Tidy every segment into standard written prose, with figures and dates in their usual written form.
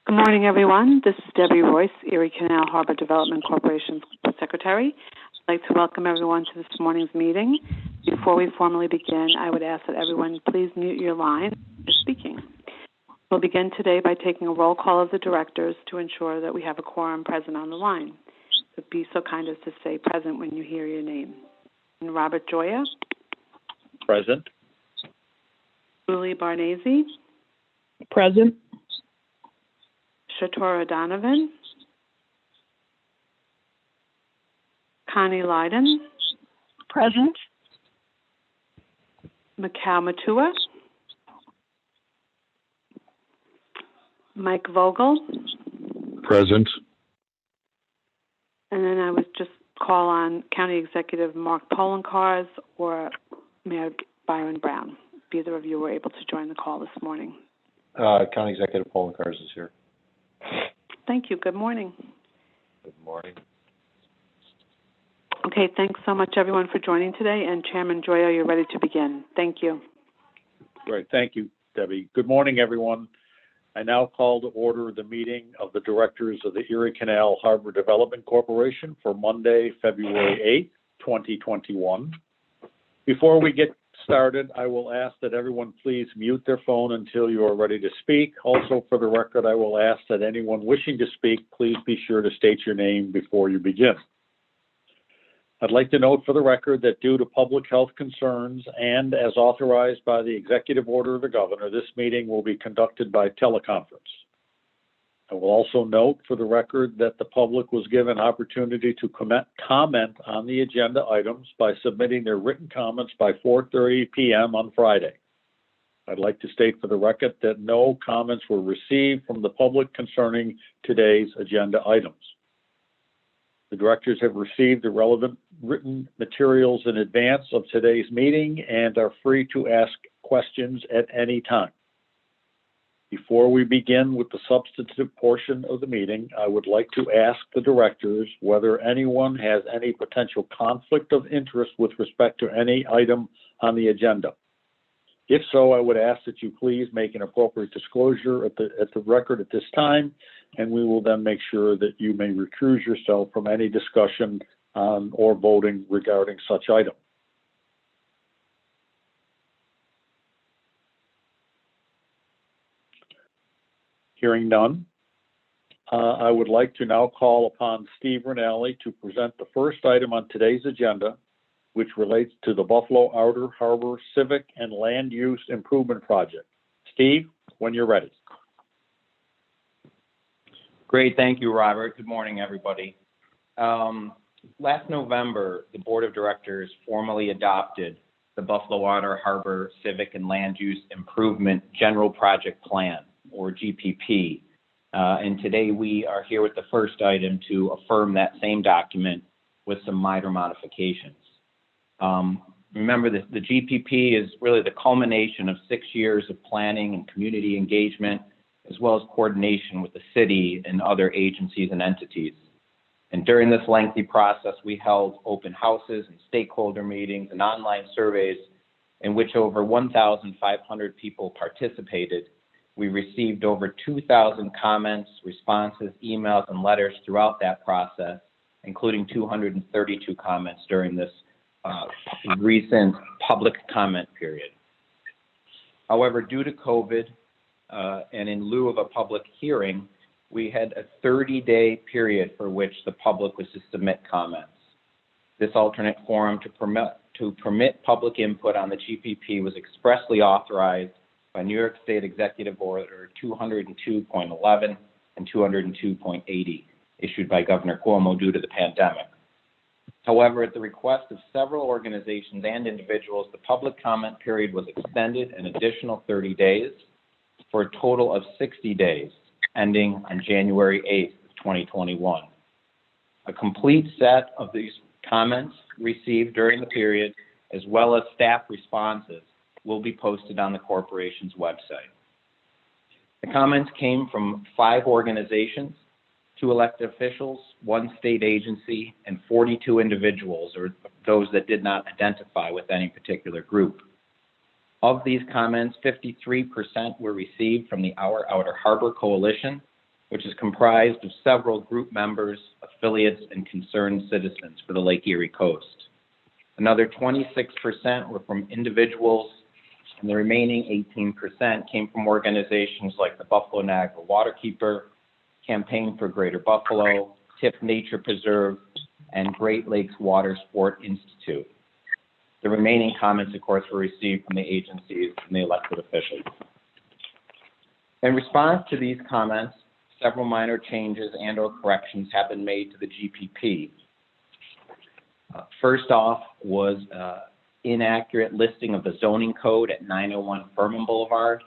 Good morning, everyone. This is Debbie Royce, Erie Canal Harbor Development Corporation's Secretary. I'd like to welcome everyone to this morning's meeting. Before we formally begin, I would ask that everyone please mute your line if speaking. We'll begin today by taking a roll call of the directors to ensure that we have a quorum present on the line. So be so kind as to say present when you hear your name. And Robert Joya. Present. Julie Barnese. Present. Shatora Donovan. Connie Leiden. Present. Mikhail Matua. Mike Vogel. Present. And then I would just call on County Executive Mark Polenkars or Mayor Byron Brown. If either of you were able to join the call this morning. County Executive Polenkars is here. Thank you. Good morning. Good morning. Okay, thanks so much, everyone, for joining today. And Chairman Joya, you're ready to begin. Thank you. Great. Thank you, Debbie. Good morning, everyone. I now call to order the meeting of the directors of the Erie Canal Harbor Development Corporation for Monday, February 8th, 2021. Before we get started, I will ask that everyone please mute their phone until you are ready to speak. Also, for the record, I will ask that anyone wishing to speak, please be sure to state your name before you begin. I'd like to note for the record that due to public health concerns and as authorized by the executive order of the governor, this meeting will be conducted by teleconference. I will also note for the record that the public was given opportunity to comment on the agenda items by submitting their written comments by 4:30 p.m. on Friday. I'd like to state for the record that no comments were received from the public concerning today's agenda items. The directors have received the relevant written materials in advance of today's meeting and are free to ask questions at any time. Before we begin with the substantive portion of the meeting, I would like to ask the directors whether anyone has any potential conflict of interest with respect to any item on the agenda. If so, I would ask that you please make an appropriate disclosure at the record at this time, and we will then make sure that you may recuse yourself from any discussion or voting regarding such item. Hearing none, I would like to now call upon Steve Rinaldi to present the first item on today's agenda, which relates to the Buffalo Outer Harbor Civic and Land Use Improvement Project. Steve, when you're ready. Great, thank you, Robert. Good morning, everybody. Last November, the Board of Directors formally adopted the Buffalo Outer Harbor Civic and Land Use Improvement General Project Plan, or GPP. And today we are here with the first item to affirm that same document with some minor modifications. Remember, the GPP is really the culmination of 6 years of planning and community engagement, as well as coordination with the city and other agencies and entities. And during this lengthy process, we held open houses and stakeholder meetings and online surveys in which over 1,500 people participated. We received over 2,000 comments, responses, emails, and letters throughout that process, including 232 comments during this recent public comment period. However, due to COVID and in lieu of a public hearing, we had a 30-day period for which the public was to submit comments. This alternate forum to permit public input on the GPP was expressly authorized by New York State Executive Order 202.11 and 202.80, issued by Governor Cuomo due to the pandemic. However, at the request of several organizations and individuals, the public comment period was extended an additional 30 days for a total of 60 days, ending on January 8th, 2021. A complete set of these comments received during the period, as well as staff responses, will be posted on the corporation's website. The comments came from 5 organizations, 2 elected officials, 1 state agency, and 42 individuals, or those that did not identify with any particular group. Of these comments, 53% were received from the Our Outer Harbor Coalition, which is comprised of several group members, affiliates, and concerned citizens for the Lake Erie coast. Another 26% were from individuals, and the remaining 18% came from organizations like the Buffalo Niagara Waterkeeper, Campaign for Greater Buffalo, TIP Nature Preserve, and Great Lakes Water Sport Institute. The remaining comments, of course, were received from the agencies and the elected officials. In response to these comments, several minor changes and/or corrections have been made to the GPP. First off was inaccurate listing of the zoning code at 901 Furman Boulevard.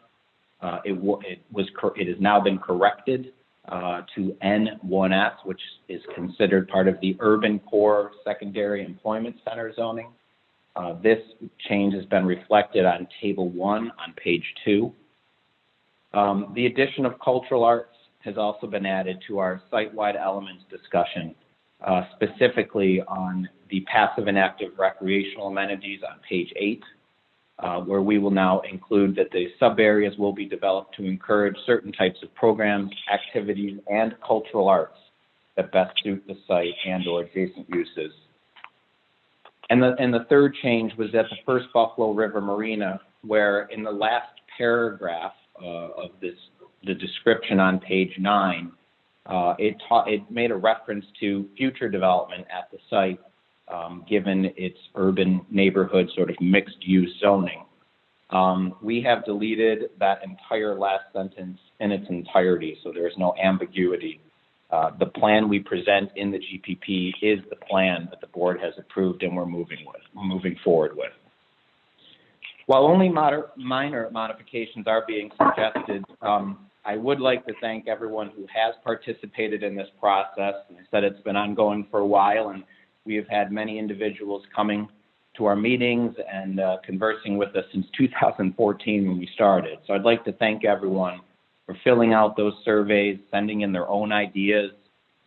It has now been corrected to N1S, which is considered part of the Urban Core Secondary Employment Center zoning. This change has been reflected on Table 1 on page 2. The addition of cultural arts has also been added to our site-wide elements discussion, specifically on the passive and active recreational amenities on page 8, where we will now include that the sub-areas will be developed to encourage certain types of programs, activities, and cultural arts that best suit the site and or adjacent uses. And the third change was at the First Buffalo River Marina, where in the last paragraph of the description on page 9, it made a reference to future development at the site, given its urban neighborhood sort of mixed-use zoning. We have deleted that entire last sentence in its entirety, so there is no ambiguity. The plan we present in the GPP is the plan that the board has approved and we're moving forward with. While only minor modifications are being suggested, I would like to thank everyone who has participated in this process. And I said it's been ongoing for a while, and we have had many individuals coming to our meetings and conversing with us since 2014 when we started. So I'd like to thank everyone for filling out those surveys, sending in their own ideas,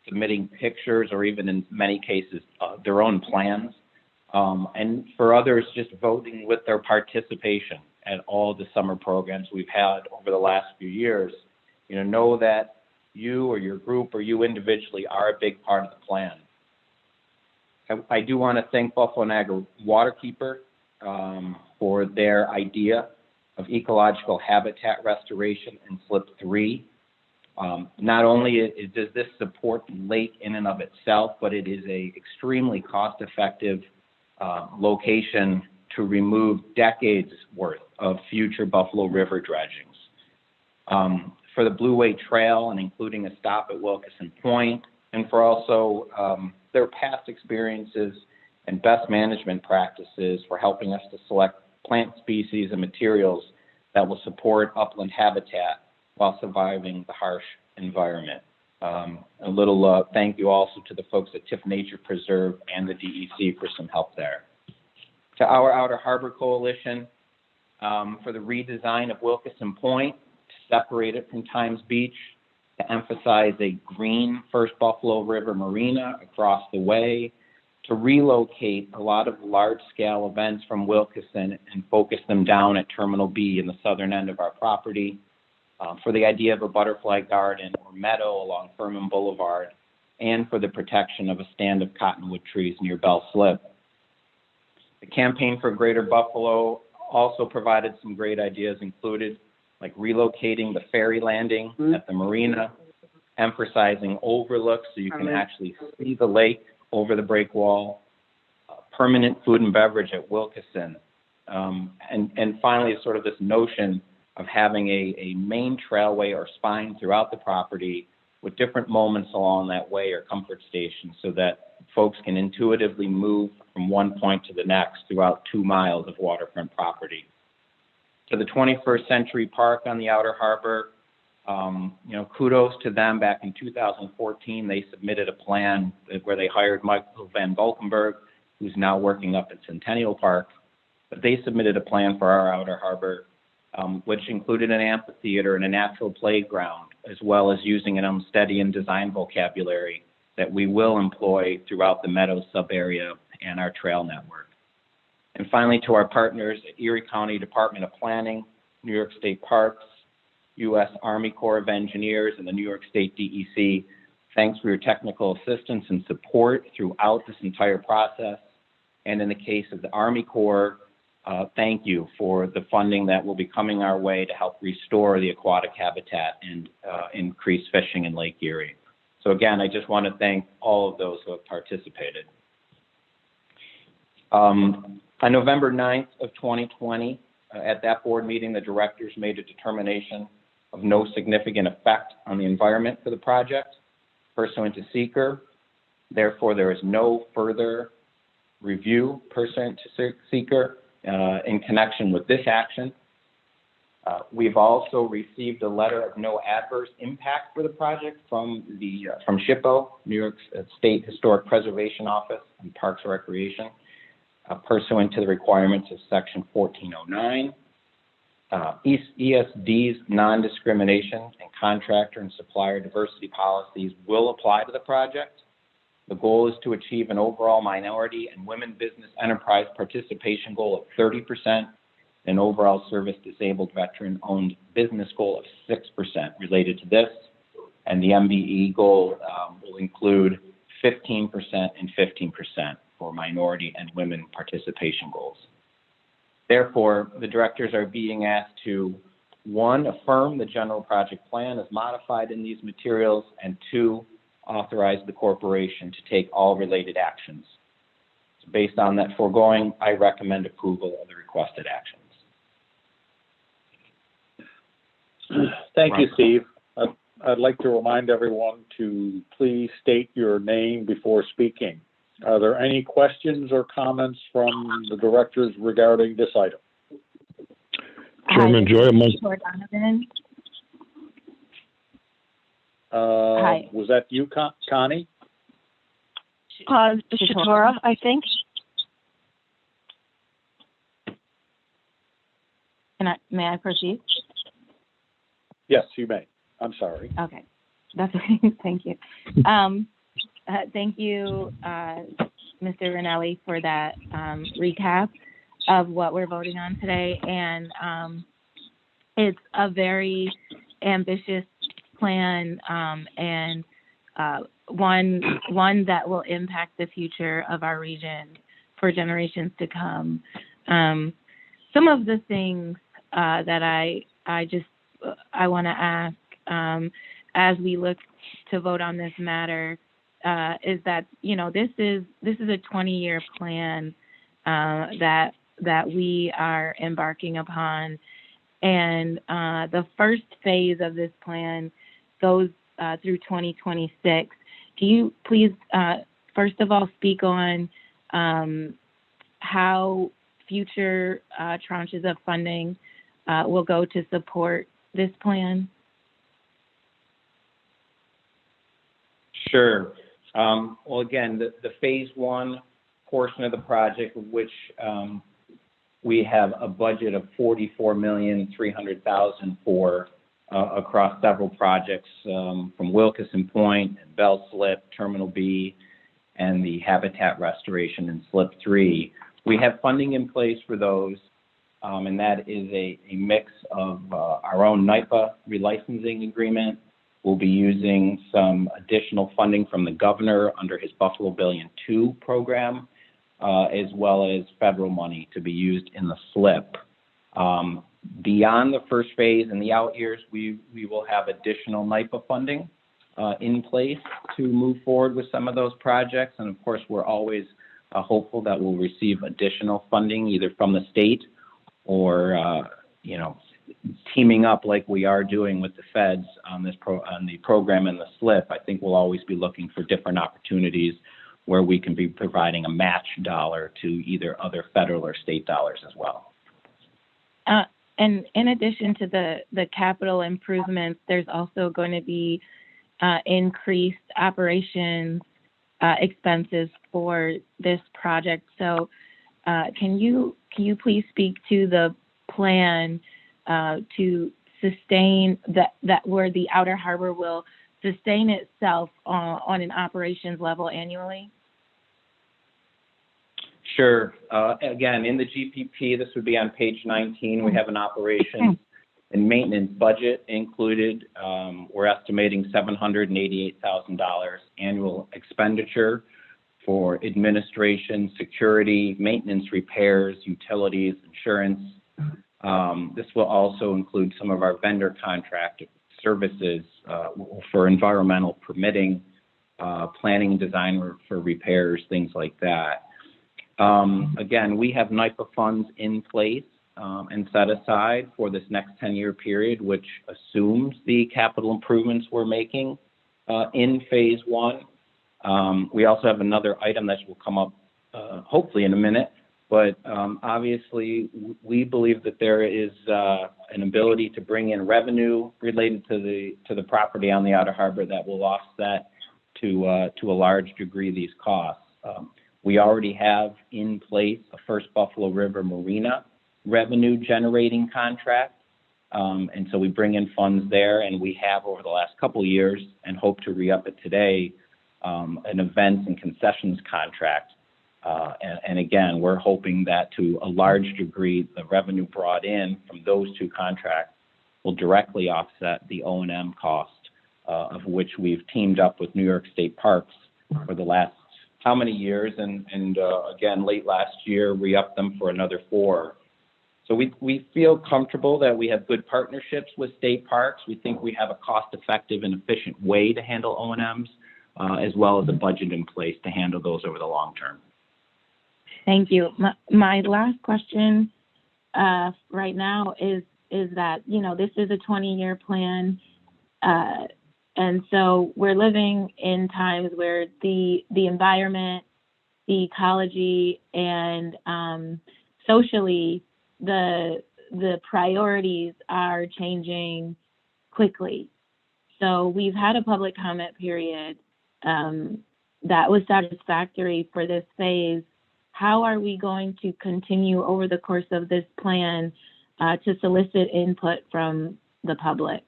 submitting pictures, or even in many cases, their own plans. And for others, just voting with their participation at all the summer programs we've had over the last few years. Know that you or your group or you individually are a big part of the plan. I do want to thank Buffalo Niagara Waterkeeper for their idea of ecological habitat restoration in Slip 3. Not only does this support the lake in and of itself, but it is a extremely cost-effective location to remove decades worth of future Buffalo River dredgings. For the Blue Way Trail and including a stop at Wilkeson Point, and for also their past experiences and best management practices for helping us to select plant species and materials that will support upland habitat while surviving the harsh environment. A little thank you also to the folks at TIP Nature Preserve and the DEC for some help there. To our Outer Harbor Coalition for the redesign of Wilkeson Point to separate it from Times Beach, to emphasize a green First Buffalo River Marina across the way, to relocate a lot of large-scale events from Wilkeson and focus them down at Terminal B in the southern end of our property, for the idea of a butterfly garden or meadow along Furman Boulevard, and for the protection of a stand of cottonwood trees near Bell Slip. The Campaign for Greater Buffalo also provided some great ideas, included like relocating the ferry landing at the marina, emphasizing overlooks so you can actually see the lake over the break wall, permanent food and beverage at Wilkeson, and finally sort of this notion of having a main trailway or spine throughout the property with different moments along that way or comfort stations so that folks can intuitively move from one point to the next throughout 2 miles of waterfront property. To the 21st Century Park on the Outer Harbor, kudos to them. Back in 2014, they submitted a plan where they hired Michael Van Valkenburg, who's now working up at Centennial Park. But they submitted a plan for our Outer Harbor, which included an amphitheater and a natural playground, as well as using an Umsteadian design vocabulary that we will employ throughout the Meadows sub-area and our trail network. And finally, to our partners at Erie County Department of Planning, New York State Parks, U.S. Army Corps of Engineers and the New York State DEC, thanks for your technical assistance and support throughout this entire process. And in the case of the Army Corps, thank you for the funding that will be coming our way to help restore the aquatic habitat and increase fishing in Lake Erie. So again, I just want to thank all of those who have participated. On November 9th of 2020, at that board meeting, the directors made a determination of no significant effect on the environment for the project pursuant to seeker. Therefore, there is no further review pursuant to seeker in connection with this action. We've also received a letter of no adverse impact for the project from SHPO, New York State Historic Preservation Office and Parks and Recreation, pursuant to the requirements of Section 1409. ESD's non-discrimination and contractor and supplier diversity policies will apply to the project. The goal is to achieve an overall minority and women business enterprise participation goal of 30%, an overall service disabled veteran owned business goal of 6% related to this, and the MBE goal will include 15% and 15% for minority and women participation goals. Therefore, the directors are being asked to, 1, affirm the general project plan as modified in these materials, and 2, authorize the corporation to take all related actions. So based on that foregoing, I recommend approval of the requested actions. Thank you, Steve. I'd like to remind everyone to please state your name before speaking. Are there any questions or comments from the directors regarding this item? Chairman Joy, Donovan. Hi. Was that you, Connie? Shatora, I think. May I proceed? Yes, you may. I'm sorry. Okay, that's okay. Thank you. Thank you, Mr. Rinelli, for that recap of what we're voting on today. And it's a very ambitious plan and one that will impact the future of our region for generations to come. Some of the things that I want to ask as we look to vote on this matter is that, you know, this is a 20-year plan that we are embarking upon, and the first phase of this plan goes through 2026. Can you please, first of all, speak on how future tranches of funding will go to support this plan? Sure. Well, again, the phase 1 portion of the project, which we have a budget of $44,300,000 for across several projects from Wilkeson Point, Bell Slip, Terminal B, and the habitat restoration in Slip 3. We have funding in place for those, and that is a mix of our own NYPA relicensing agreement. We'll be using some additional funding from the governor under his Buffalo Billion 2 program, as well as federal money to be used in the SLIP. Beyond the first phase in the out years, we will have additional NYPA funding in place to move forward with some of those projects. And of course, we're always hopeful that we'll receive additional funding either from the state or, teaming up like we are doing with the feds on this on the program and the SLIP. I think we'll always be looking for different opportunities where we can be providing a match dollar to either other federal or state dollars as well. And in addition to the capital improvements, there's also going to be increased operations expenses for this project. So can you please speak to the plan to sustain that where the outer harbor will sustain itself on an operations level annually? Sure. Again, in the GPP, this would be on page 19, we have an operations and maintenance budget included, we're estimating $788,000 annual expenditure for administration, security, maintenance, repairs, utilities, insurance. This will also include some of our vendor contract services for environmental permitting, planning, design for repairs, things like that. Again, we have NYPA funds in place and set aside for this next 10-year period, which assumes the capital improvements we're making in phase one. We also have another item that will come up hopefully in a minute, but obviously we believe that there is an ability to bring in revenue related to the property on the Outer Harbor that will offset to a large degree these costs. We already have in place a First Buffalo River Marina revenue generating contract. And so we bring in funds there, and we have over the last couple of years and hope to re-up it today, an events and concessions contract. And again, we're hoping that to a large degree, the revenue brought in from those two contracts will directly offset the O&M cost, of which we've teamed up with New York State Parks for the last how many years, and again, late last year, re-upped them for another 4. So we feel comfortable that we have good partnerships with state parks. We think we have a cost-effective and efficient way to handle O&Ms, as well as a budget in place to handle those over the long term. Thank you. My last question right now is that, you know, this is a 20-year plan, and so we're living in times where the environment, the ecology, and socially, the priorities are changing quickly. So we've had a public comment period that was satisfactory for this phase. How are we going to continue over the course of this plan to solicit input from the public?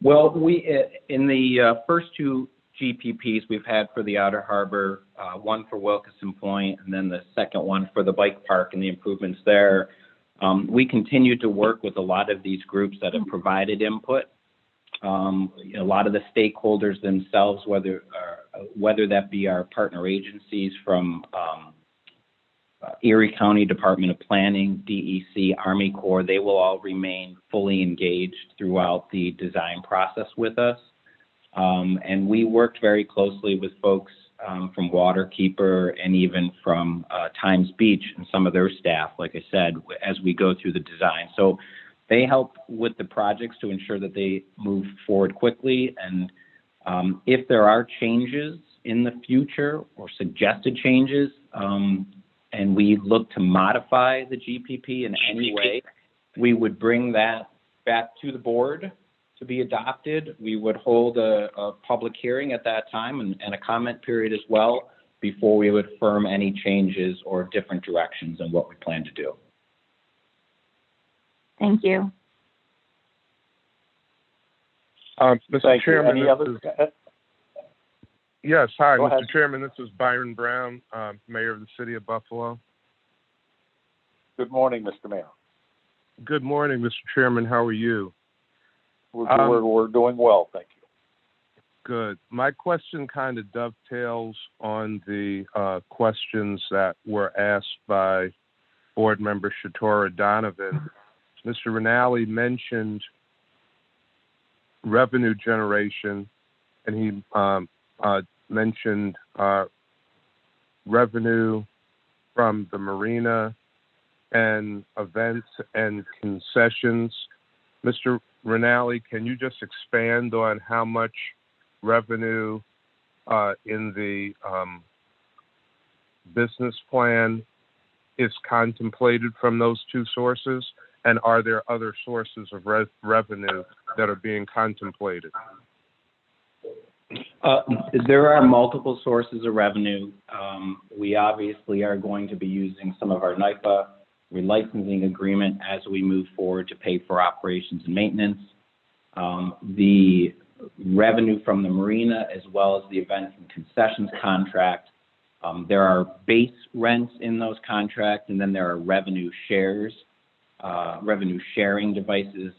Well, we in the first 2 GPPs we've had for the Outer Harbor, one for Wilkeson Point, and then the second one for the bike park and the improvements there. We continue to work with a lot of these groups that have provided input. A lot of the stakeholders themselves, whether that be our partner agencies from Erie County Department of Planning, DEC, Army Corps, they will all remain fully engaged throughout the design process with us. And we worked very closely with folks from Waterkeeper and even from Times Beach and some of their staff, like I said, as we go through the design. So they help with the projects to ensure that they move forward quickly. And if there are changes in the future or suggested changes, and we look to modify the GPP in any way, we would bring that back to the board to be adopted. We would hold a public hearing at that time and a comment period as well before we would affirm any changes or different directions in what we plan to do. Thank you. Mr. Thank you. Chairman, Any other? Yes, hi, Go Mr. ahead. Chairman. This is Byron Brown, Mayor of the City of Buffalo. Good morning, Mr. Mayor. Good morning, Mr. Chairman. How are you? We're doing well, thank you. Good. My question kind of dovetails on the questions that were asked by Board Member Shatora Donovan. Mr. Rinaldi mentioned revenue generation, and he mentioned revenue from the marina and events and concessions. Mr. Rinaldi, can you just expand on how much revenue in the business plan is contemplated from those 2 sources? And are there other sources of revenue that are being contemplated? There are multiple sources of revenue. We obviously are going to be using some of our NYPA relicensing agreement as we move forward to pay for operations and maintenance. The revenue from the marina, as well as the events and concessions contract, there are base rents in those contracts, and then there are revenue shares revenue sharing devices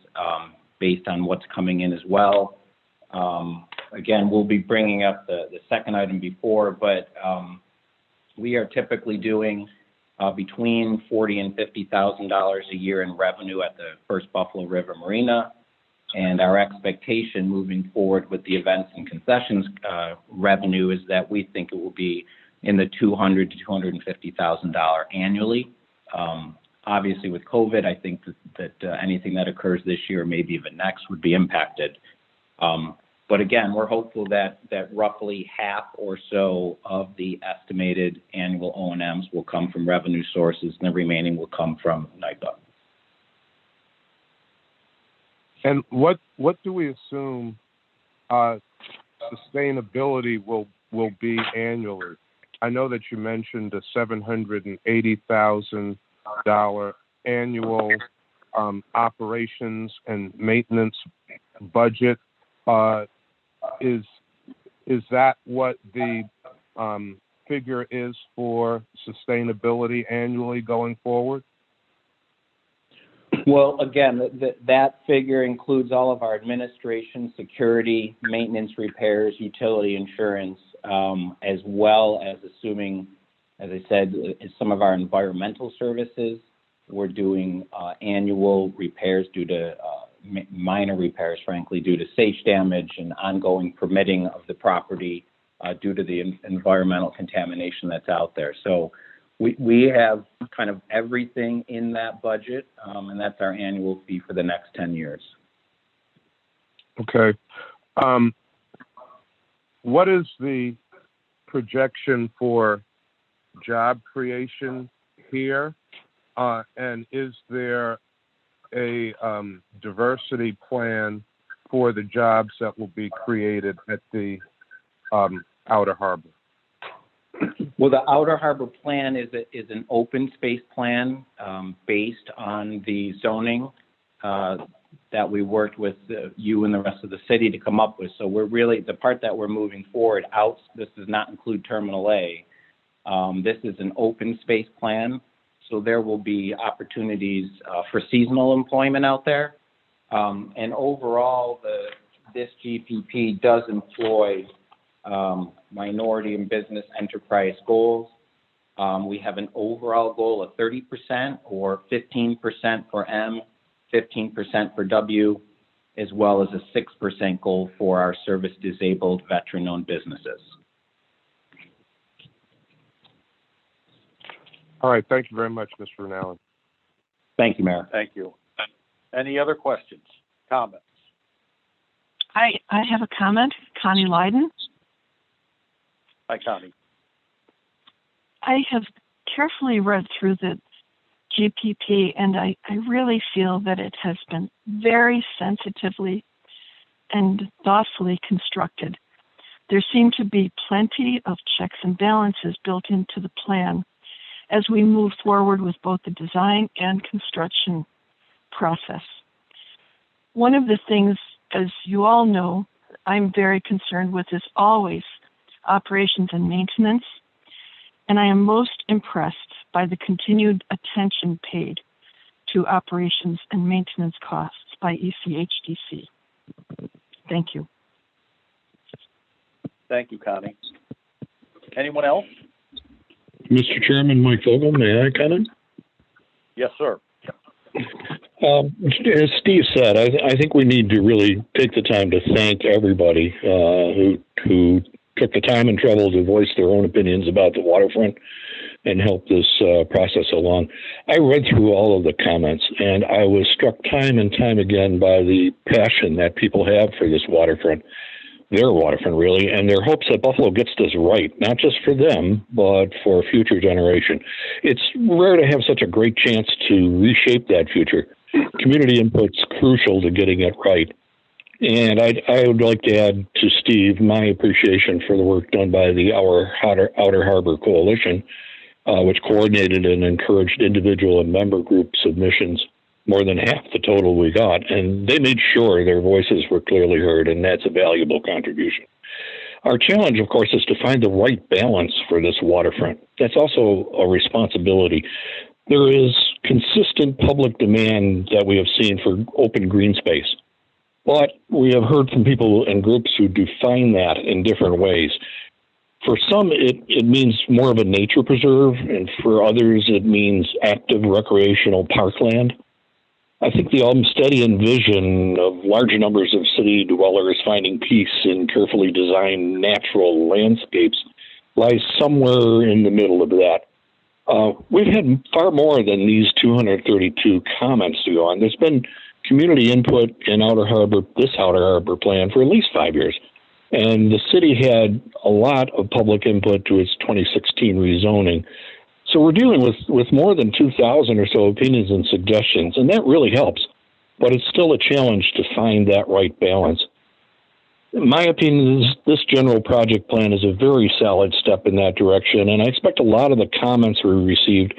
based on what's coming in as well. Again, we'll be bringing up the second item before, but we are typically doing between $40,000 and $50,000 a year in revenue at the First Buffalo River Marina. And our expectation moving forward with the events and concessions revenue is that we think it will be in the $200,000 to $250,000 annually. Obviously, with COVID, I think that anything that occurs this year, maybe even next, would be impacted. But again, we're hopeful that roughly half or so of the estimated annual O&Ms will come from revenue sources, and the remaining will come from NIPA. And what do we assume sustainability will be annually? I know that you mentioned a $780,000 annual operations and maintenance budget. Is that what the figure is for sustainability annually going forward? Well, again, that figure includes all of our administration, security, maintenance, repairs, utility insurance, as well as assuming, as I said, some of our environmental services. We're doing annual repairs due to minor repairs, frankly, due to SAICH damage and ongoing permitting of the property due to the environmental contamination that's out there. So we have kind of everything in that budget, and that's our annual fee for the next 10 years. Okay. What is the projection for job creation here? And is there a diversity plan for the jobs that will be created at the Outer Harbor? Well, the Outer Harbor plan is an open space plan based on the zoning that we worked with you and the rest of the city to come up with. So we're really, the part that we're moving forward out, this does not include Terminal A. This is an open space plan. So there will be opportunities for seasonal employment out there. And overall, this GPP does employ minority and business enterprise goals. We have an overall goal of 30% or 15% for M, 15% for W, as well as a 6% goal for our service-disabled veteran-owned businesses. All right. Thank you very much, Mr. Rinaldi. Thank you, Mayor. Thank you. Any other questions, comments? I have a comment. Connie Leiden. Hi, Connie. I have carefully read through the GPP, and I really feel that it has been very sensitively and thoughtfully constructed. There seem to be plenty of checks and balances built into the plan as we move forward with both the design and construction process. One of the things, as you all know, I'm very concerned with is always operations and maintenance, and I am most impressed by the continued attention paid to operations and maintenance costs by ECHDC. Thank you. Thank you, Connie. Anyone else? Mr. Chairman, Mike Vogel, may I comment? Yes, sir. As Steve said, I think we need to really take the time to thank everybody who took the time and trouble to voice their own opinions about the waterfront and help this process along. I read through all of the comments, and I was struck time and time again by the passion that people have for this waterfront, their waterfront really, and their hopes that Buffalo gets this right, not just for them, but for a future generation. It's rare to have such a great chance to reshape that future. Community input's crucial to getting it right. And I would like to add to Steve my appreciation for the work done by the Outer Harbor Coalition, which coordinated and encouraged individual and member group submissions, more than half the total we got, and they made sure their voices were clearly heard, and that's a valuable contribution. Our challenge, of course, is to find the right balance for this waterfront. That's also a responsibility. there is consistent public demand that we have seen for open green space. But we have heard from people and groups who define that in different ways. For some, it means more of a nature preserve, and for others, it means active recreational parkland. I think the Olmstedian vision of large numbers of city dwellers finding peace in carefully designed natural landscapes lies somewhere in the middle of that. We've had far more than these 232 comments to go on. There's been community input in this Outer Harbor plan for at least 5 years. And the city had a lot of public input to its 2016 rezoning. So we're dealing with more than 2,000 or so opinions and suggestions, and that really helps. But it's still a challenge to find that right balance. My opinion is this general project plan is a very solid step in that direction, and I expect a lot of the comments we received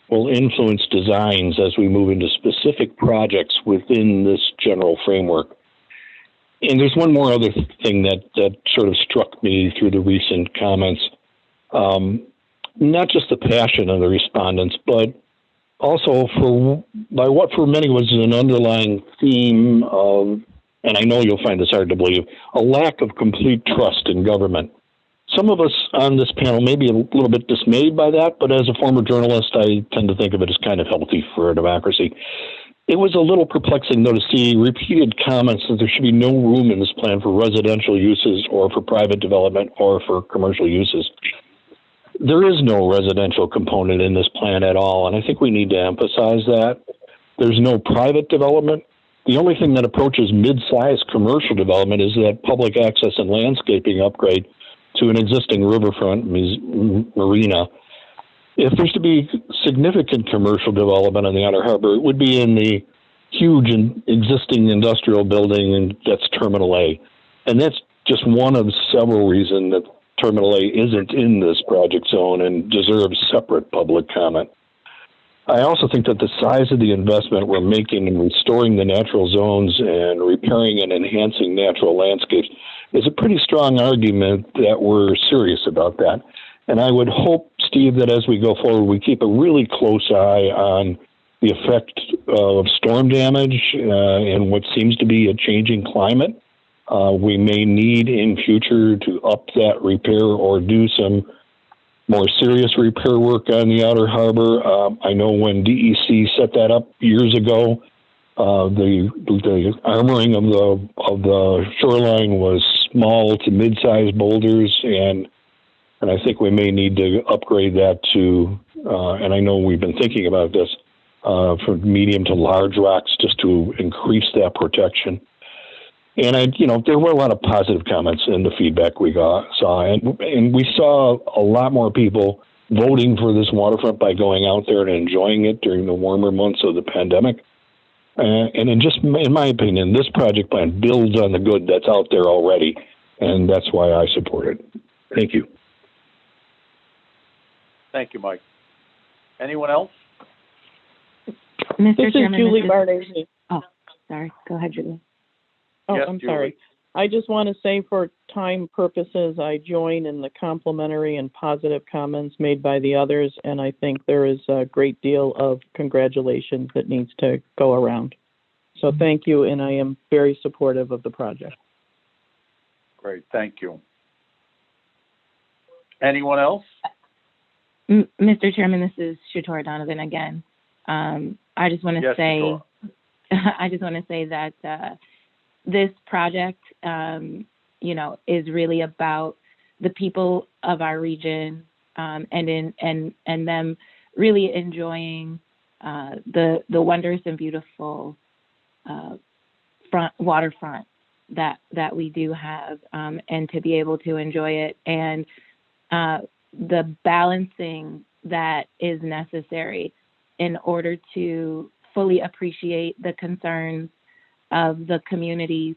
will influence designs as we move into specific projects within this general framework. And there's one more other thing that sort of struck me through the recent comments. Not just the passion of the respondents, but also by what for many was an underlying theme of, and I know you'll find this hard to believe, a lack of complete trust in government. Some of us on this panel may be a little bit dismayed by that, but as a former journalist, I tend to think of it as kind of healthy for a democracy. It was a little perplexing, though, to see repeated comments that there should be no room in this plan for residential uses or for private development or for commercial uses. There is no residential component in this plan at all, and I think we need to emphasize that. There's no private development. The only thing that approaches mid-sized commercial development is that public access and landscaping upgrade to an existing riverfront marina. If there's to be significant commercial development on the Outer Harbor, it would be in the huge existing industrial building that's Terminal A. And that's just one of several reasons that Terminal A isn't in this project zone and deserves separate public comment. I also think that the size of the investment we're making in restoring the natural zones and repairing and enhancing natural landscapes is a pretty strong argument that we're serious about that. And I would hope, Steve, that as we go forward, we keep a really close eye on the effect of storm damage and what seems to be a changing climate. We may need in future to up that repair or do some more serious repair work on the Outer Harbor. I know when DEC set that up years ago, the armoring of the shoreline was small to mid-sized boulders, and I think we may need to upgrade that to, and I know we've been thinking about this, from medium to large rocks just to increase that protection. And there were a lot of positive comments in the feedback we saw, and we saw a lot more people voting for this waterfront by going out there and enjoying it during the warmer months of the pandemic. And in my opinion, this project plan builds on the good that's out there already, and that's why I support it. Thank you. Thank you, Mike. Anyone else? Mr. This Chairman, is Julie Barnesi. Oh, sorry. Go ahead, Julie. Oh, Yes, I'm Julie. sorry. I just want to say for time purposes, I join in the complimentary and positive comments made by the others, and I think there is a great deal of congratulations that needs to go around. So thank you, and I am very supportive of the project. Great, thank you. Anyone else? Mr. Chairman, this is Shatora Donovan again. I just want to say, Shatora. I just want to say that this project, is really about the people of our region and them really enjoying the wondrous and beautiful waterfront that we do have, and to be able to enjoy it, and the balancing that is necessary in order to fully appreciate the concerns of the community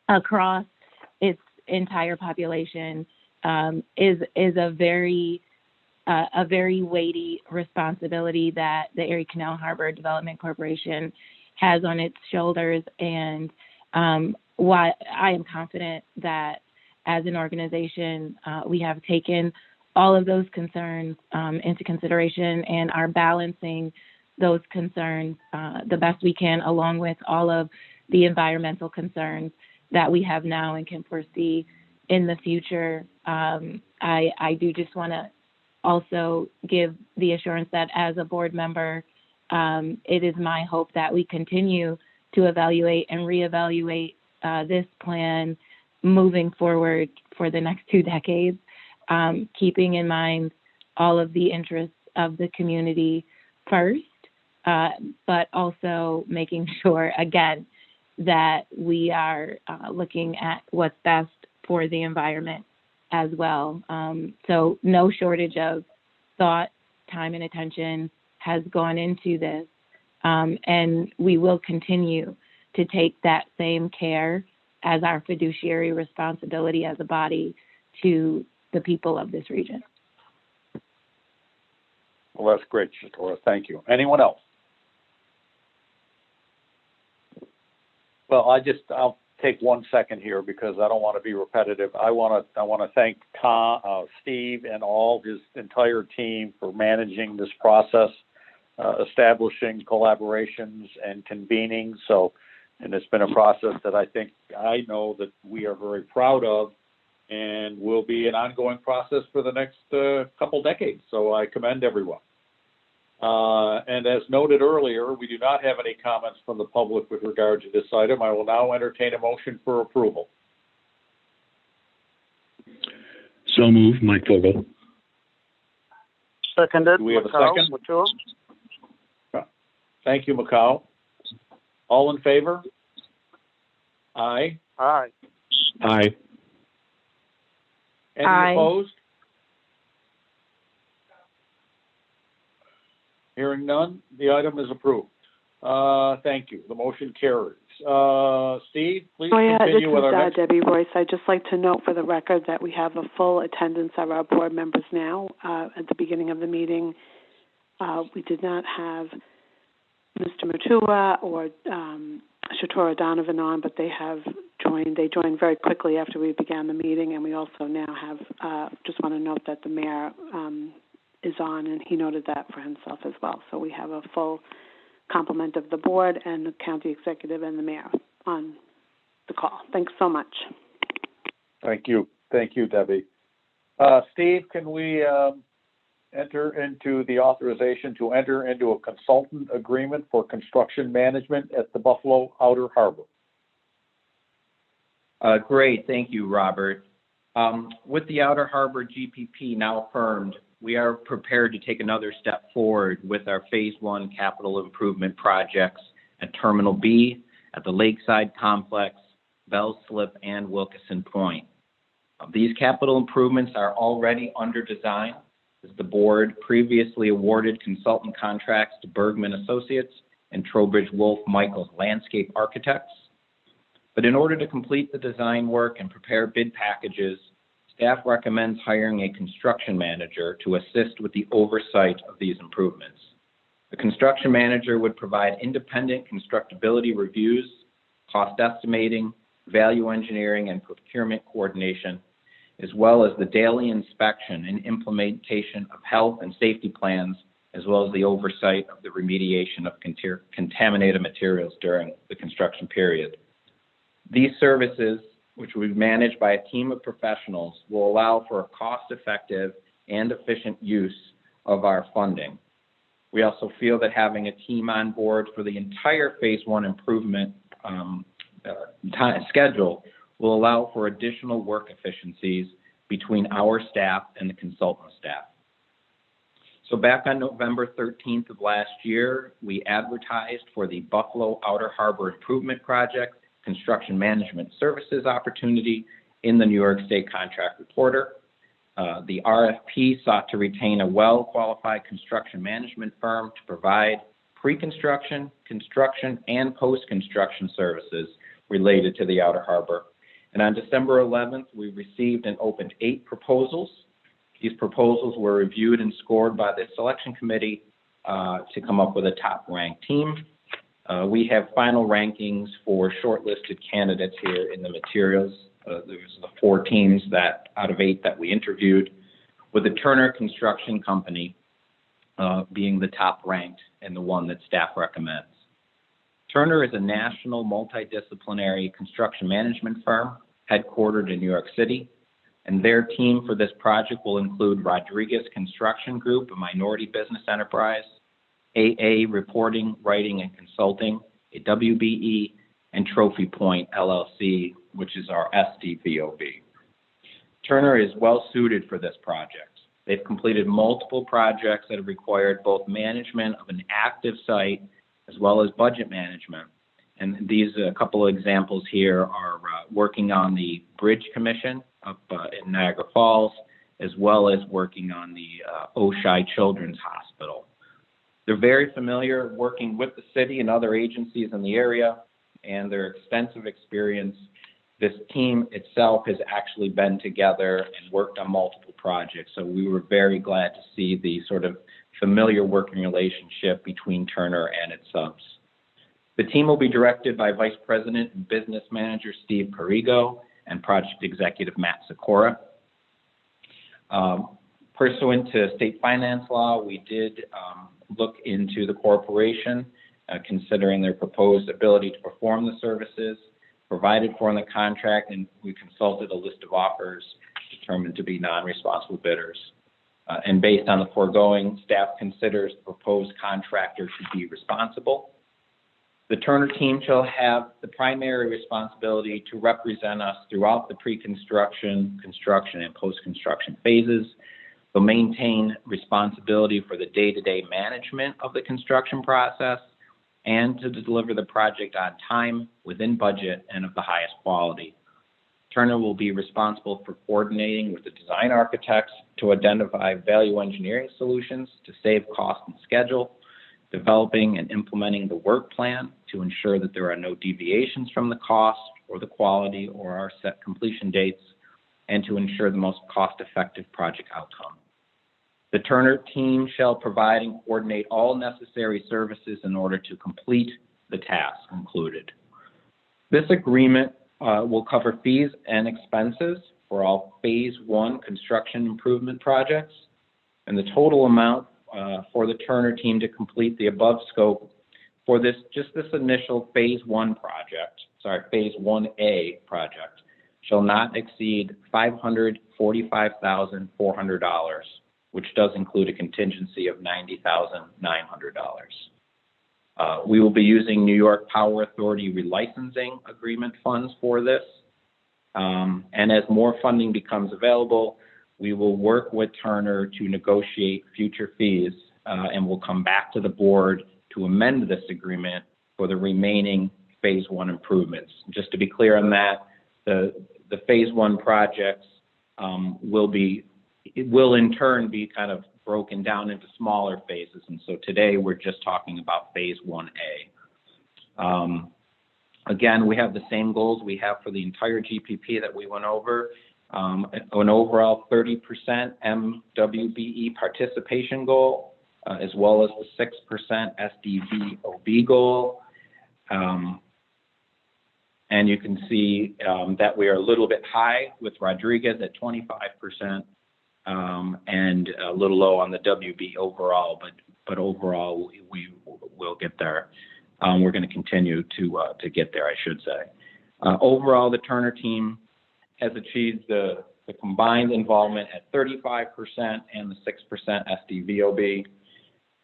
across its entire population is a very weighty responsibility that the Erie Canal Harbor Development Corporation has on its shoulders. And why I am confident that as an organization, we have taken all of those concerns into consideration and are balancing those concerns the best we can, along with all of the environmental concerns that we have now and can foresee in the future. I do just want to also give the assurance that as a board member, it is my hope that we continue to evaluate and reevaluate this plan moving forward for the next 2 decades, keeping in mind all of the interests of the community first, but also making sure, again, that we are looking at what's best for the environment as well. So no shortage of thought, time, and attention has gone into this, and we will continue to take that same care as our fiduciary responsibility as a body to the people of this region. Well, that's great, Shatora. Thank you. Anyone else? Well, I'll take 1 second here because I don't want to be repetitive. I want to thank Steve and all his entire team for managing this process, establishing collaborations and convening. And it's been a process that I know that we are very proud of and will be an ongoing process for the next couple decades. So I commend everyone. And as noted earlier, we do not have any comments from the public with regard to this item. I will now entertain a motion for approval. So moved, Mike Vogel. Seconded. Do we have a Macau, second? Matua. Thank you, Macau. All in favor? Aye. Aye. Aye. Any Aye. opposed? Hearing none, the item is approved. Thank you. The motion carries. Steve, please continue with our This is next. Debbie Royce. I'd just like to note for the record that we have a full attendance of our board members now. At the beginning of the meeting, we did not have Mr. Matua or Shatora Donovan on, but they have joined. They joined very quickly after we began the meeting, and we also now have, just want to note that the mayor is on, and he noted that for himself as well. So we have a full complement of the board and the county executive and the mayor on the call. Thanks so much. Thank you. Thank you, Debbie. Steve, can we enter into the authorization to enter into a consultant agreement for construction management at the Buffalo Outer Harbor? Great. Thank you, Robert. With the Outer Harbor GPP now affirmed, we are prepared to take another step forward with our Phase 1 capital improvement projects at Terminal B, at the Lakeside Complex, Bell Slip, and Wilkeson Point. These capital improvements are already under design, as the board previously awarded consultant contracts to Bergman Associates and Trowbridge Wolf Michaels Landscape Architects. But in order to complete the design work and prepare bid packages, staff recommends hiring a construction manager to assist with the oversight of these improvements. The construction manager would provide independent constructability reviews, cost estimating, value engineering, and procurement coordination, as well as the daily inspection and implementation of health and safety plans, as well as the oversight of the remediation of contaminated materials during the construction period. These services, which will be managed by a team of professionals, will allow for a cost-effective and efficient use of our funding. We also feel that having a team on board for the entire Phase 1 improvement schedule will allow for additional work efficiencies between our staff and the consultant staff. So back on November 13th of last year, we advertised for the Buffalo Outer Harbor Improvement Project Construction Management Services opportunity in the New York State Contract Reporter. The RFP sought to retain a well-qualified construction management firm to provide pre-construction, construction, and post-construction services related to the Outer Harbor. And on December 11th, we received and opened 8 proposals. These proposals were reviewed and scored by the selection committee to come up with a top-ranked team. We have final rankings for shortlisted candidates here in the materials. There's the 4 teams that out of 8 that we interviewed. with the Turner Construction Company being the top ranked and the one that staff recommends. Turner is a national multidisciplinary construction management firm headquartered in New York City, and their team for this project will include Rodriguez Construction Group, a minority business enterprise, AA Reporting, Writing, and Consulting, a WBE, and Trophy Point LLC, which is our SDVOB. Turner is well suited for this project. They've completed multiple projects that have required both management of an active site as well as budget management. And these, a couple of examples here are working on the Bridge Commission up in Niagara Falls, as well as working on the Oshai Children's Hospital. They're very familiar working with the city and other agencies in the area, and their extensive experience. This team itself has actually been together and worked on multiple projects, so we were very glad to see the sort of familiar working relationship between Turner and its subs. The team will be directed by Vice President and Business Manager Steve Perigo and Project Executive Matt Sikora. Pursuant to state finance law, we did look into the corporation, considering their proposed ability to perform the services provided for in the contract, and we consulted a list of offers determined to be non-responsible bidders. And based on the foregoing, staff considers the proposed contractor to be responsible. The Turner team shall have the primary responsibility to represent us throughout the pre-construction, construction, and post-construction phases. They'll maintain responsibility for the day-to-day management of the construction process and to deliver the project on time, within budget, and of the highest quality. Turner will be responsible for coordinating with the design architects to identify value engineering solutions to save cost and schedule, developing and implementing the work plan to ensure that there are no deviations from the cost or the quality or our set completion dates, and to ensure the most cost-effective project outcome. The Turner team shall provide and coordinate all necessary services in order to complete the task included. This agreement will cover fees and expenses for all Phase 1 construction improvement projects, and the total amount for the Turner team to complete the above scope for this initial Phase 1 project, Phase 1A project, shall not exceed $545,400, which does include a contingency of $90,900. We will be using New York Power Authority relicensing agreement funds for this. And as more funding becomes available, we will work with Turner to negotiate future fees, and we'll come back to the board to amend this agreement for the remaining Phase 1 improvements. Just to be clear on that, the Phase 1 projects will in turn be kind of broken down into smaller phases. And so today we're just talking about Phase 1A. Again, we have the same goals we have for the entire GPP that we went over. An overall 30% MWBE participation goal, as well as the 6% SDVOB goal. And you can see that we are a little bit high with Rodriguez at 25%, and a little low on the WB overall, but overall we will get there. We're going to continue to get there, I should say. Overall, the Turner team has achieved the combined involvement at 35% and the 6% SDVOB.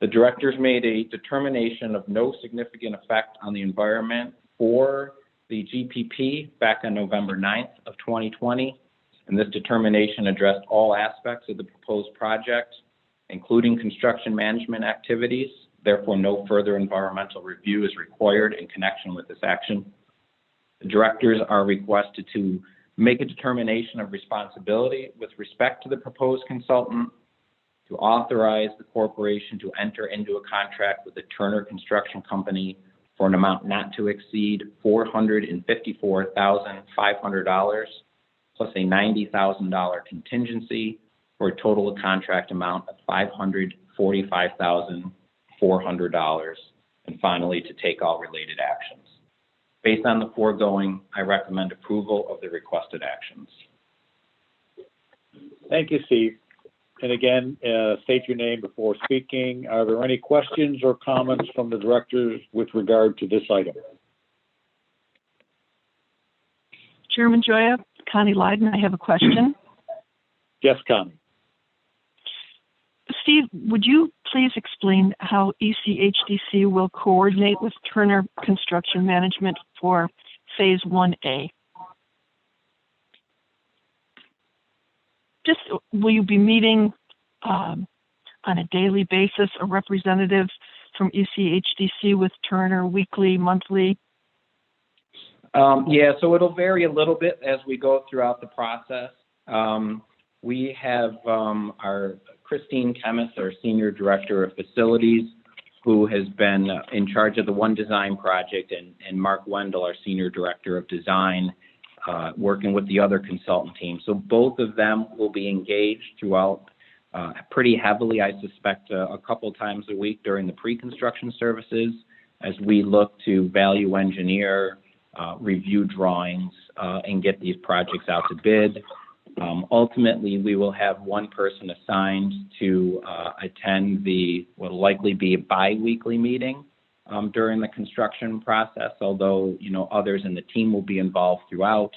The directors made a determination of no significant effect on the environment for the GPP back on November 9th of 2020. And this determination addressed all aspects of the proposed project, including construction management activities. Therefore, no further environmental review is required in connection with this action. The directors are requested to make a determination of responsibility with respect to the proposed consultant, to authorize the corporation to enter into a contract with the Turner Construction Company for an amount not to exceed $454,500 plus a $90,000 contingency for a total contract amount of $545,400, and finally to take all related actions. Based on the foregoing, I recommend approval of the requested actions. Thank you, Steve. And again, state your name before speaking. Are there any questions or comments from the directors with regard to this item? Chairman Joya, Connie Lyden, I have a question. Yes, Connie. Steve, would you please explain how ECHDC will coordinate with Turner Construction Management for Phase 1A? Just, will you be meeting on a daily basis, a representative from ECHDC with Turner, weekly, monthly? Yeah, so it'll vary a little bit as we go throughout the process. We have our Christine Kemmis, our Senior Director of Facilities, who has been in charge of the One Design project, and Mark Wendell, our Senior Director of Design, working with the other consultant team. So both of them will be engaged throughout pretty heavily, I suspect, a couple times a week during the pre-construction services as we look to value engineer, review drawings, and get these projects out to bid. Ultimately, we will have one person assigned to attend what will likely be a bi-weekly meeting during the construction process, although, others in the team will be involved throughout.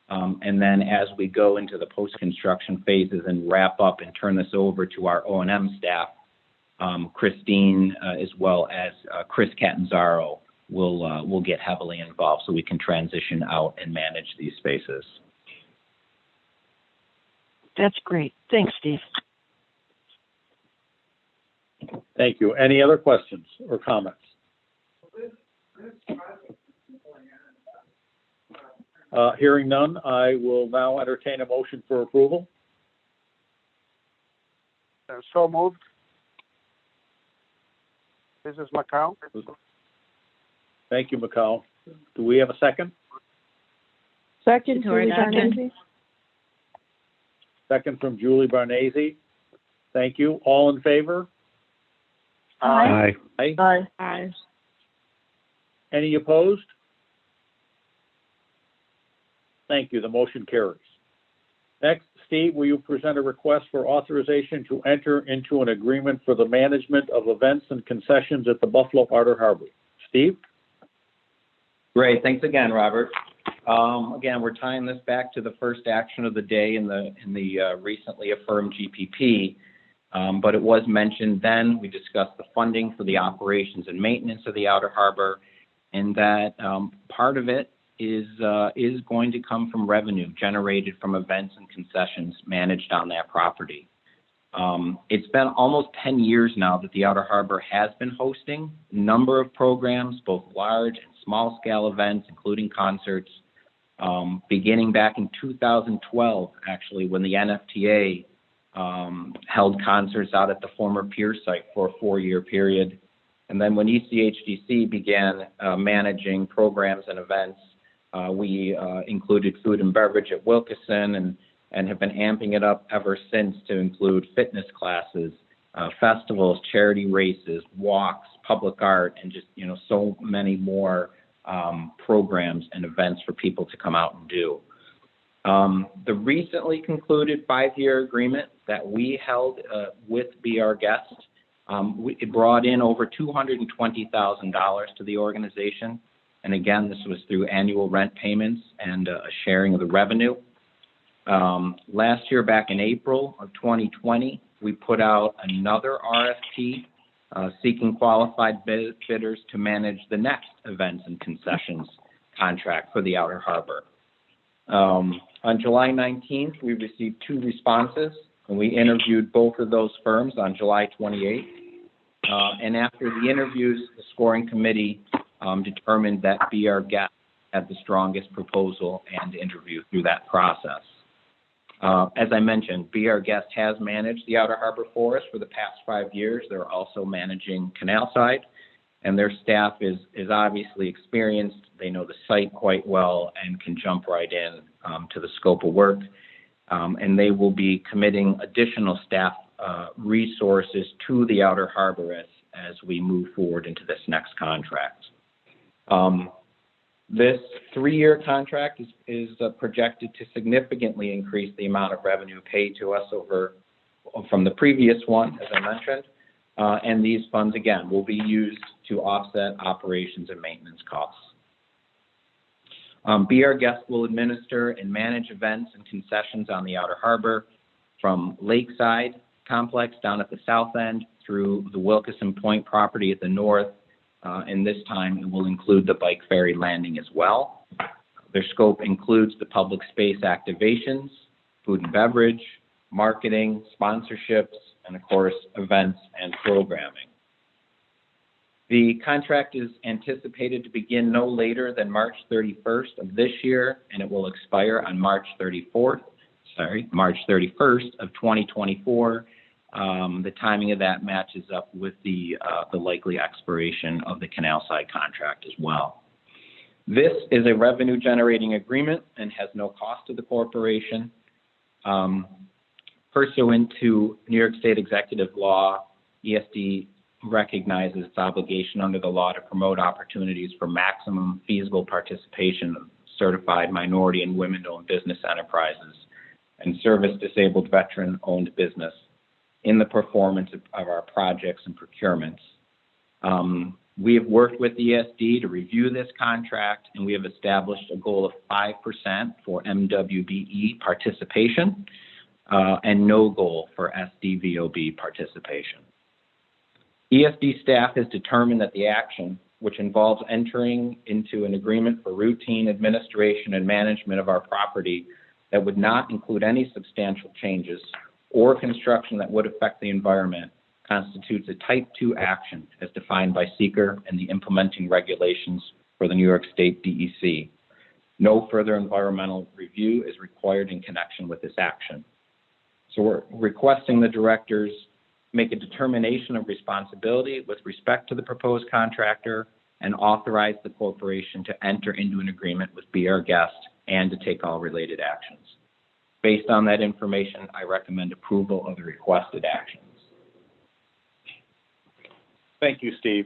And then as we go into the post-construction phases and wrap up and turn this over to our O&M staff, Christine, as well as Chris Catanzaro, will get heavily involved so we can transition out and manage these spaces. That's great. Thanks, Steve. Thank you. Any other questions or comments? Hearing none, I will now entertain a motion for approval. So moved. This is Macau. Thank you, Macau. Do we have a second? Second, Julie Julie Barnese. Barnese. Second from Julie Barnese. Thank you. All in favor? Aye. Aye. Aye. Aye. Any opposed? Thank you. The motion carries. Next, Steve, will you present a request for authorization to enter into an agreement for the management of events and concessions at the Buffalo Outer Harbor? Steve? Great. Thanks again, Robert. Again, we're tying this back to the first action of the day in the recently affirmed GPP, but it was mentioned then. We discussed the funding for the operations and maintenance of the Outer Harbor, and that part of it is going to come from revenue generated from events and concessions managed on that property. It's been almost 10 years now that the Outer Harbor has been hosting a number of programs, both large and small scale events, including concerts, beginning back in 2012, actually, when the NFTA held concerts out at the former pier site for a 4-year period. And then when ECHDC began managing programs and events, we included food and beverage at Wilkeson and have been amping it up ever since to include fitness classes, festivals, charity races, walks, public art, and just, so many more programs and events for people to come out and do. The recently concluded 5-year agreement that we held with Be Our Guest, it brought in over $220,000 to the organization. And again, this was through annual rent payments and a sharing of the revenue. Last year, back in April of 2020, we put out another RFP seeking qualified bidders to manage the next events and concessions contract for the Outer Harbor. On July 19th, we received 2 responses, and we interviewed both of those firms on July 28th. And after the interviews, the scoring committee determined that Be Our Guest had the strongest proposal and interview through that process. As I mentioned, Be Our Guest has managed the Outer Harbor for us for the past 5 years. They're also managing Canal Side, and their staff is obviously experienced. They know the site quite well and can jump right in to the scope of work. And they will be committing additional staff resources to the Outer Harbor as we move forward into this next contract. This 3-year contract is projected to significantly increase the amount of revenue paid to us over from the previous one, as I mentioned. And these funds, again, will be used to offset operations and maintenance costs. Be Our Guest will administer and manage events and concessions on the Outer Harbor from Lakeside Complex down at the south end through the Wilkeson Point property at the north. And this time it will include the bike ferry landing as well. Their scope includes the public space activations, food and beverage, marketing, sponsorships, and of course, events and programming. The contract is anticipated to begin no later than March 31st of this year, and it will expire on March 31st of 2024. The timing of that matches up with the likely expiration of the canal side contract as well. This is a revenue generating agreement and has no cost to the corporation. Pursuant to New York State Executive Law, ESD recognizes its obligation under the law to promote opportunities for maximum feasible participation of certified minority and women-owned business enterprises and service-disabled veteran-owned business in the performance of our projects and procurements. We have worked with ESD to review this contract, and we have established a goal of 5% for MWBE participation and no goal for SDVOB participation. ESD staff has determined that the action, which involves entering into an agreement for routine administration and management of our property that would not include any substantial changes or construction that would affect the environment, constitutes a Type 2 action as defined by seeker and the implementing regulations for the New York State DEC. No further environmental review is required in connection with this action. So we're requesting the directors make a determination of responsibility with respect to the proposed contractor and authorize the corporation to enter into an agreement with Be Our Guest and to take all related actions. Based on that information, I recommend approval of the requested actions. Thank you, Steve.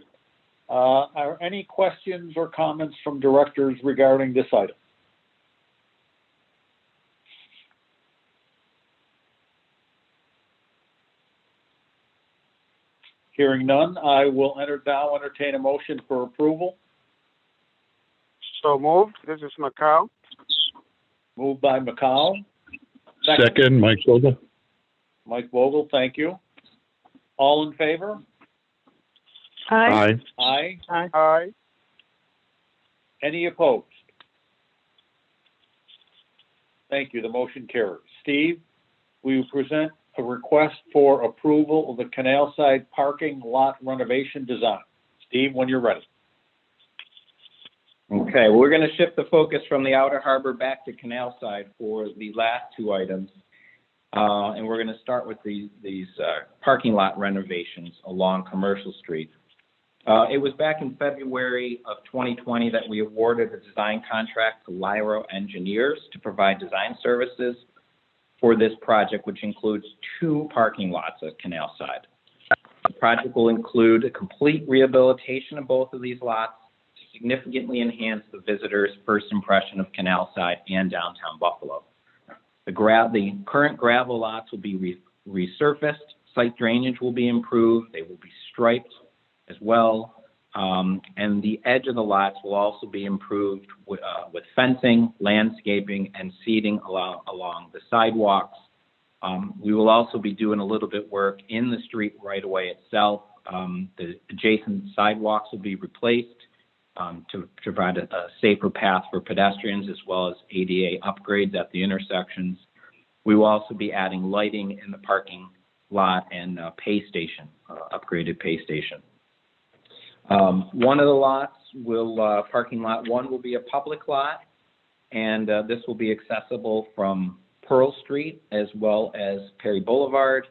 Are any questions or comments from directors regarding this item? Hearing none, I will entertain a motion for approval. So moved. This is Macau. Moved by McCall. Second, Mike Vogel. Mike Vogel, thank you. All in favor? Aye. Aye. Aye. Any opposed? Thank you. The motion carries. Steve, we will present a request for approval of the canal side parking lot renovation design. Steve, when you're ready. Okay, we're going to shift the focus from the Outer Harbor back to canal side for the last two items. And we're going to start with these parking lot renovations along Commercial Street. It was back in February of 2020 that we awarded a design contract to Lyro Engineers to provide design services for this project, which includes 2 parking lots at canal side. The project will include a complete rehabilitation of both of these lots to significantly enhance the visitor's first impression of canal side and downtown Buffalo. The current gravel lots will be resurfaced, site drainage will be improved, they will be striped as well, and the edge of the lots will also be improved with fencing, landscaping, and seating along the sidewalks. We will also be doing a little bit work in the street right away itself. The adjacent sidewalks will be replaced to provide a safer path for pedestrians as well as ADA upgrades at the intersections. We will also be adding lighting in the parking lot and upgraded pay station. One of the lots parking lot 1 will be a public lot, and this will be accessible from Pearl Street as well as Perry Boulevard,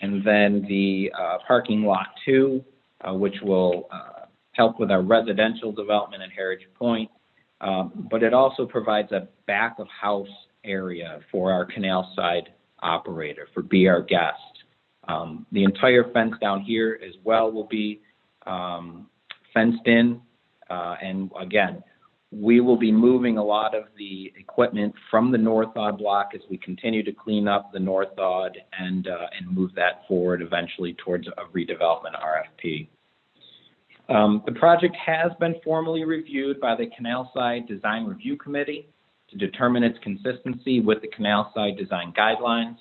and then the parking lot 2, which will help with our residential development at Heritage Point, but it also provides a back of house area for our canal side operator, for Be Our Guest. The entire fence down here as well will be fenced in, and again, We will be moving a lot of the equipment from the North Odd block as we continue to clean up the North Odd and move that forward eventually towards a redevelopment RFP. The project has been formally reviewed by the Canal Side Design Review Committee to determine its consistency with the Canal Side Design Guidelines.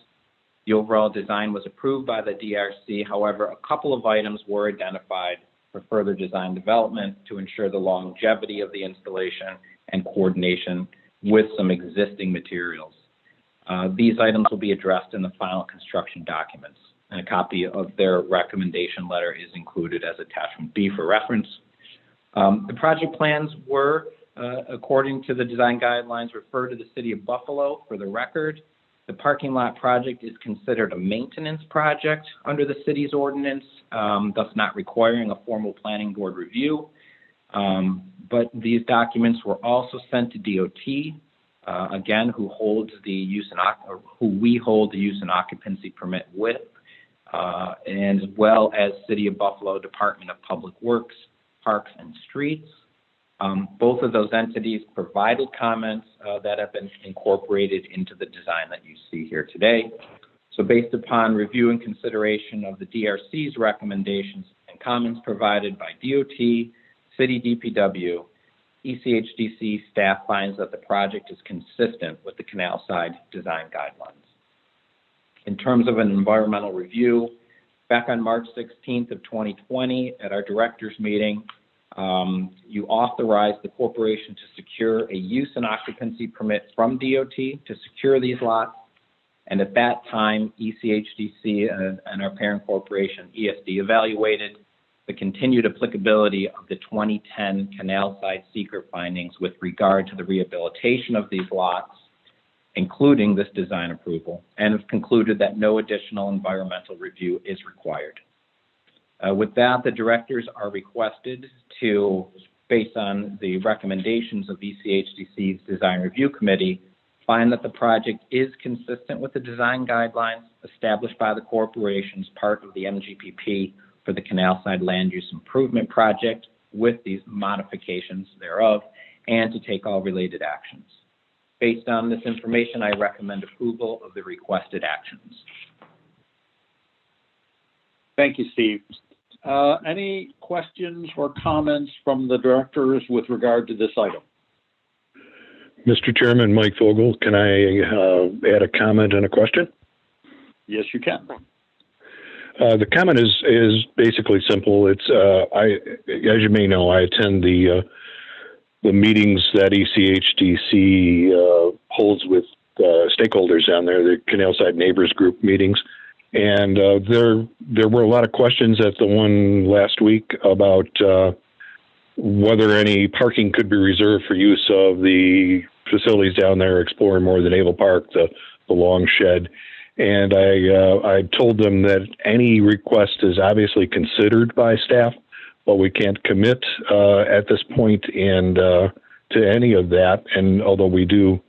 The overall design was approved by the DRC. However, a couple of items were identified for further design development to ensure the longevity of the installation and coordination with some existing materials. These items will be addressed in the final construction documents, and a copy of their recommendation letter is included as attachment B for reference. The project plans were, according to the design guidelines, referred to the City of Buffalo for the record. The parking lot project is considered a maintenance project under the city's ordinance, thus not requiring a formal planning board review. But these documents were also sent to DOT, again, who we hold the use and occupancy permit with, and as well as City of Buffalo Department of Public Works, Parks and Streets. Both of those entities provided comments that have been incorporated into the design that you see here today. So based upon review and consideration of the DRC's recommendations and comments provided by DOT, City DPW, ECHDC staff finds that the project is consistent with the Canal Side Design Guidelines. In terms of an environmental review, back on March 16th of 2020 at our directors meeting, you authorized the corporation to secure a use and occupancy permit from DOT to secure these lots. And at that time, ECHDC and our parent corporation, ESD, evaluated the continued applicability of the 2010 Canal Side Secret findings with regard to the rehabilitation of these lots, including this design approval, and have concluded that no additional environmental review is required. With that, the directors are requested to, based on the recommendations of ECHDC's Design Review Committee, find that the project is consistent with the design guidelines established by the corporation as part of the MGPP for the Canal Side Land Use Improvement Project with these modifications thereof, and to take all related actions. Based on this information, I recommend approval of the requested actions. Thank you, Steve. Any questions or comments from the directors with regard to this item? Mr. Chairman, Mike Vogel, can I add a comment and a question? Yes, you can. The comment is basically simple. It's as you may know, I attend the meetings that ECHDC holds with stakeholders down there, the Canal Side Neighbors Group meetings. And there were a lot of questions at the one last week about whether any parking could be reserved for use of the facilities down there, Exploring More Than Able Park, the long shed. And I told them that any request is obviously considered by staff, but we can't commit at this point and to any of that. And although we do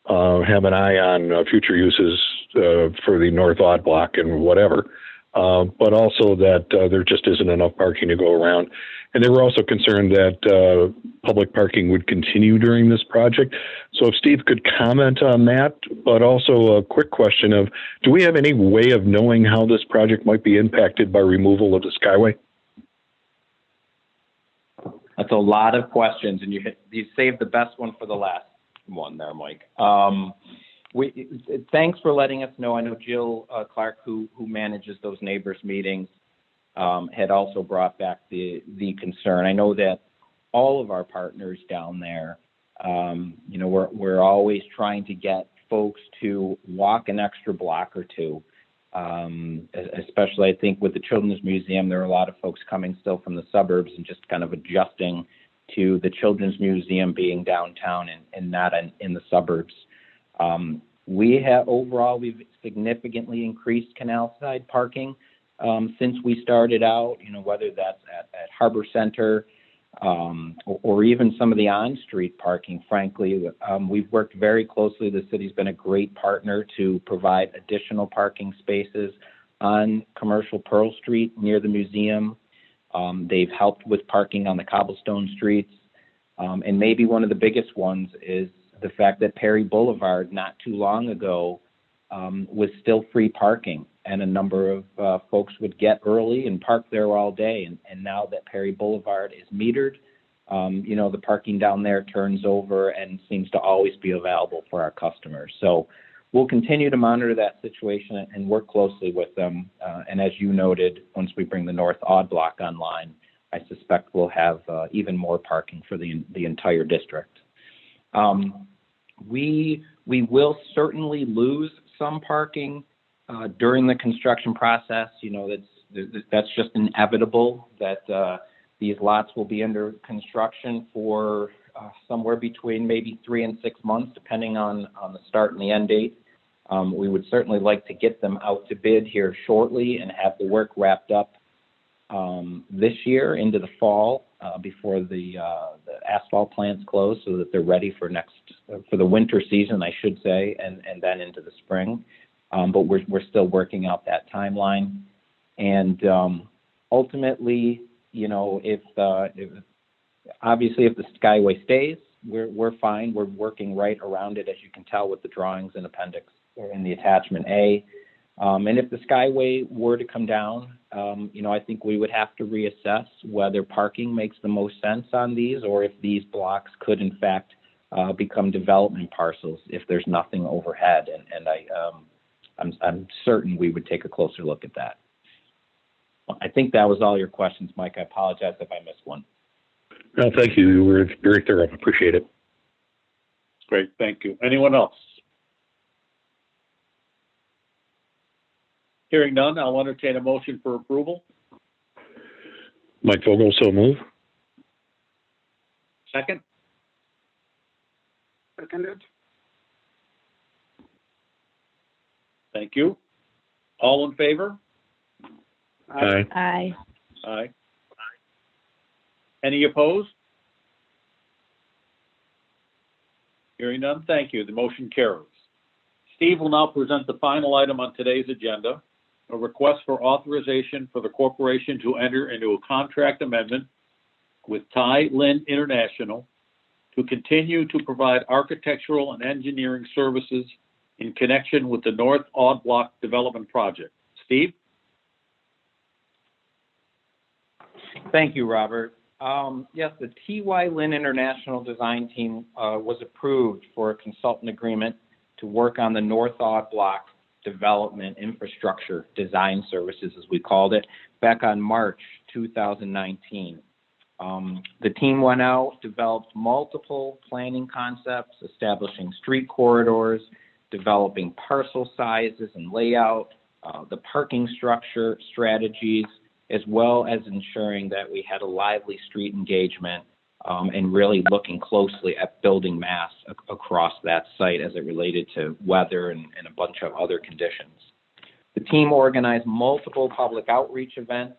have an eye on future uses for the North Odd block and whatever, but also that there just isn't enough parking to go around. And they were also concerned that public parking would continue during this project. So if Steve could comment on that, but also a quick question of, do we have any way of knowing how this project might be impacted by removal of the Skyway? That's a lot of questions, and you saved the best one for the last one there, Mike. Thanks for letting us know. I know Jill Clark, who manages those neighbors meetings, had also brought back the concern. I know that all of our partners down there, we're always trying to get folks to walk an extra block or two. Especially, I think, with the Children's Museum, there are a lot of folks coming still from the suburbs and just kind of adjusting to the Children's Museum being downtown and not in the suburbs. We've significantly increased canal side parking since we started out, whether that's at Harbor Center or even some of the on-street parking, frankly. We've worked very closely. The city's been a great partner to provide additional parking spaces on commercial Pearl Street near the museum. They've helped with parking on the cobblestone streets. And maybe one of the biggest ones is the fact that Perry Boulevard not too long ago was still free parking, and a number of folks would get early and park there all day. And now that Perry Boulevard is metered, the parking down there turns over and seems to always be available for our customers. So we'll continue to monitor that situation and work closely with them. And as you noted, once we bring the North Odd Block online, I suspect we'll have even more parking for the entire district. We will certainly lose some parking during the construction process. That's just inevitable that these lots will be under construction for somewhere between maybe 3 and 6 months, depending on the start and the end date. We would certainly like to get them out to bid here shortly and have the work wrapped up this year into the fall before the asphalt plants close, so that they're ready for the winter season, I should say, and then into the spring. But we're still working out that timeline. And ultimately, if obviously if the Skyway stays, we're fine. We're working right around it, as you can tell with the drawings in appendix or in the attachment A. And if the Skyway were to come down, I think we would have to reassess whether parking makes the most sense on these, or if these blocks could in fact become development parcels if there's nothing overhead. And I'm certain we would take a closer look at that. I think that was all your questions, Mike. I apologize if I missed one. No, thank you. You were very thorough. Appreciate it. Great, thank you. Anyone else? Hearing none, I'll entertain a motion for approval. Mike Vogel, so move. Second? Seconded. Thank you. All in favor? Aye. Aye. Aye. Any opposed? Hearing none, thank you. The motion carries. Steve will now present the final item on today's agenda, a request for authorization for the corporation to enter into a contract amendment with Thai Lin International to continue to provide architectural and engineering services in connection with the North Odd Block development project. Steve? Thank you, Robert. Yes, the TY Lin International design team was approved for a consultant agreement to work on the North Odd Block development infrastructure design services, as we called it, back on March 2019. The team went out, developed multiple planning concepts, establishing street corridors, developing parcel sizes and layout, the parking structure strategies, as well as ensuring that we had a lively street engagement and really looking closely at building mass across that site as it related to weather and a bunch of other conditions. The team organized multiple public outreach events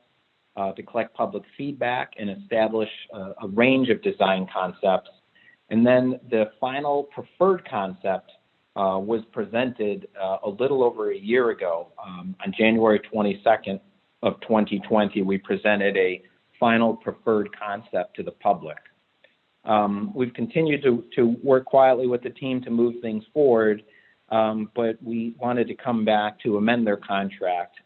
to collect public feedback and establish a range of design concepts. And then the final preferred concept was presented a little over a year ago. On January 22nd of 2020, we presented a final preferred concept to the public. We've continued to work quietly with the team to move things forward, but we wanted to come back to amend their contract,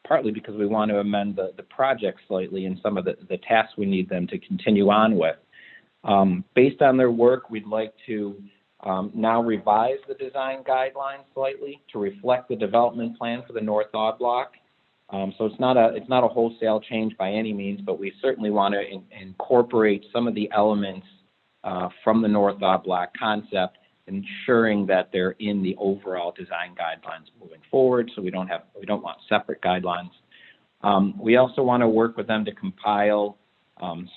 partly because we want to amend the project slightly and some of the tasks we need them to continue on with. Based on their work, we'd like to now revise the design guidelines slightly to reflect the development plan for the North Odd Block. So it's not a wholesale change by any means, but we certainly want to incorporate some of the elements from the North Odd Block concept, ensuring that they're in the overall design guidelines moving forward. So we don't want separate guidelines. We also want to work with them to compile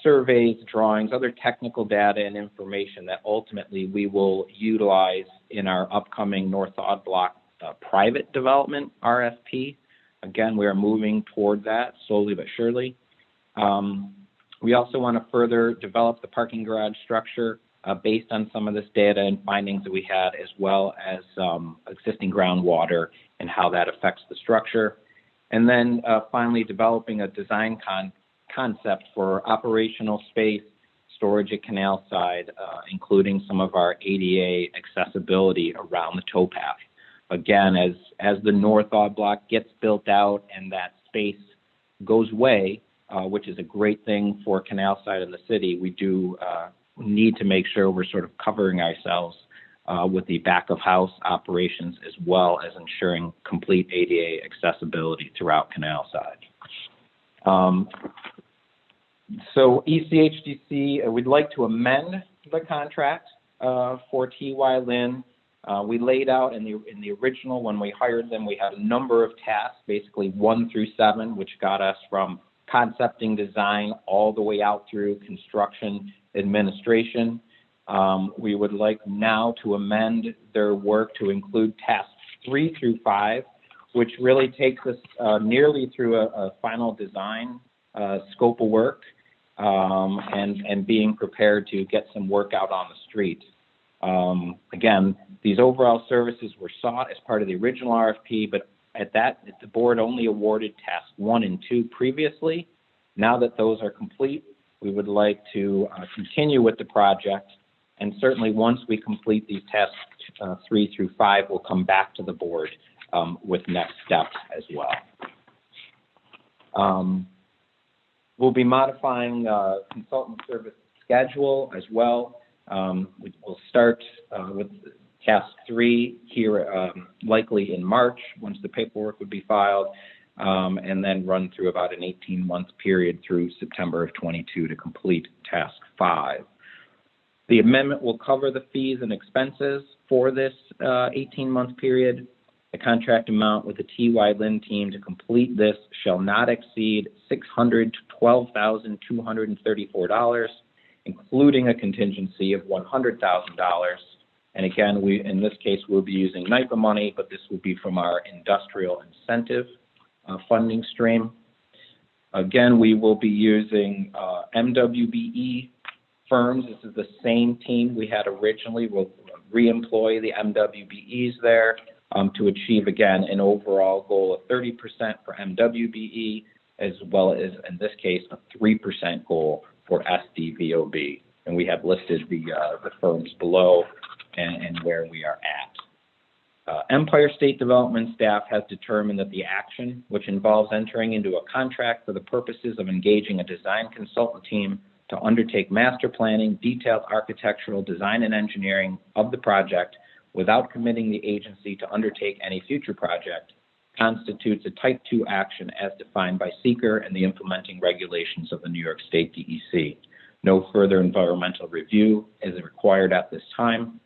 surveys, drawings, other technical data and information that ultimately we will utilize in our upcoming North Odd Block private development RFP. Again, we are moving toward that slowly but surely. We also want to further develop the parking garage structure based on some of this data and findings that we had, as well as existing groundwater and how that affects the structure. And then finally, developing a design concept for operational space, storage at canal side, including some of our ADA accessibility around the towpath. Again, as the north odd block gets built out and that space goes away, which is a great thing for canal side of the city, we do need to make sure we're sort of covering ourselves with the back of house operations, as well as ensuring complete ADA accessibility throughout canal side. So ECHDC, we'd like to amend the contract for TY Lin. We laid out in the original, when we hired them, we had a number of tasks, basically 1 through 7, which got us from concepting design all the way out through construction administration. We would like now to amend their work to include tasks 3 through 5, which really takes us nearly through a final design scope of work, and being prepared to get some work out on the street. Again, these overall services were sought as part of the original RFP, but the board only awarded tasks 1 and 2 previously. Now that those are complete, we would like to continue with the project, and certainly once we complete these tasks 3 through 5, we'll come back to the board with next steps as well. We'll be modifying consultant service schedule as well. We'll start with task 3 here, likely in March, once the paperwork would be filed, and then run through about an 18-month period through September of 22 to complete task 5. The amendment will cover the fees and expenses for this 18-month period. The contract amount with the TY Lin team to complete this shall not exceed $612,234, including a contingency of $100,000. And again, in this case, we'll be using NIPA money, but this will be from our industrial incentive funding stream. Again, we will be using MWBE firms. This is the same team we had originally. We'll re-employ the MWBEs there to achieve, again, an overall goal of 30% for MWBE, as well as, in this case, a 3% goal for SDVOB. And we have listed the firms below and where we are at. Empire State Development staff has determined that the action, which involves entering into a contract for the purposes of engaging a design consultant team to undertake master planning, detailed architectural design and engineering of the project without committing the agency to undertake any future project, constitutes a Type 2 action as defined by seeker and the implementing regulations of the New York State DEC. No further environmental review is required at this time.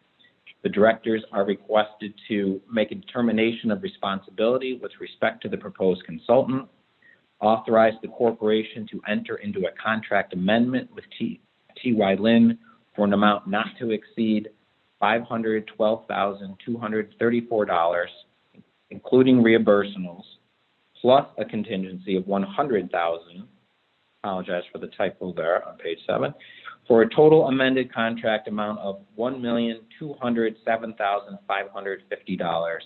The directors are requested to make a determination of responsibility with respect to the proposed consultant, authorize the corporation to enter into a contract amendment with TY Lin for an amount not to exceed $512,234, including reimbursables, plus a contingency of $100,000, apologize for the typo there on page 7, for a total amended contract amount of $1,207,550,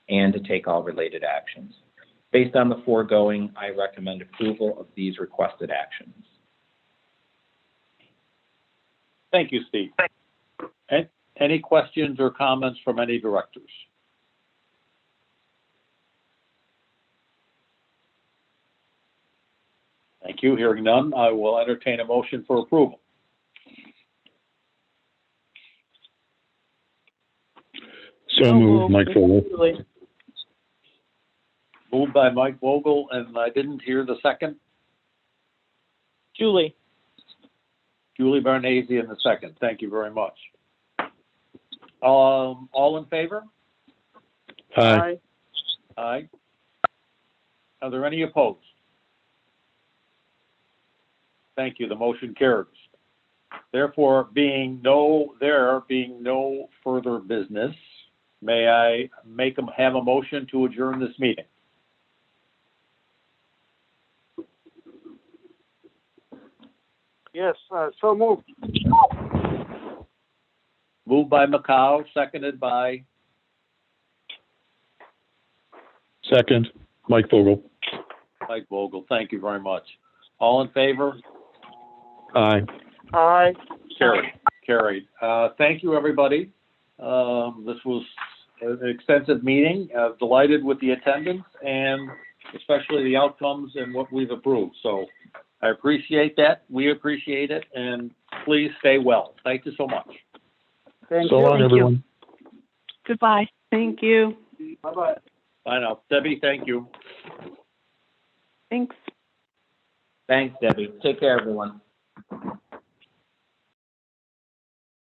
and to take all related actions. Based on the foregoing, I recommend approval of these requested actions. Thank you, Steve. Any questions or comments from any directors? Thank you. Hearing none, I will entertain a motion for approval. So moved, Mike Vogel. Moved by Mike Vogel, and I didn't hear the second. Julie. Julie Barnese in the second. Thank you very much. All in favor? Aye. Aye. Are there any opposed? Thank you. The motion carries. Therefore, there being no further business, may I have a motion to adjourn this meeting? Yes, so moved. Moved by Macau, seconded by Second, Mike Vogel. Mike Vogel. Thank you very much. All in favor? Aye. Aye. Carried. Thank you, everybody. This was an extensive meeting. Delighted with the attendance and especially the outcomes and what we've approved. So I appreciate that. We appreciate it. And please stay well. Thank you so much. Thank So you. long, everyone. Goodbye. Thank you. Bye-bye. Bye now. Debbie, thank you. Thanks. Thanks, Debbie. Take care, everyone.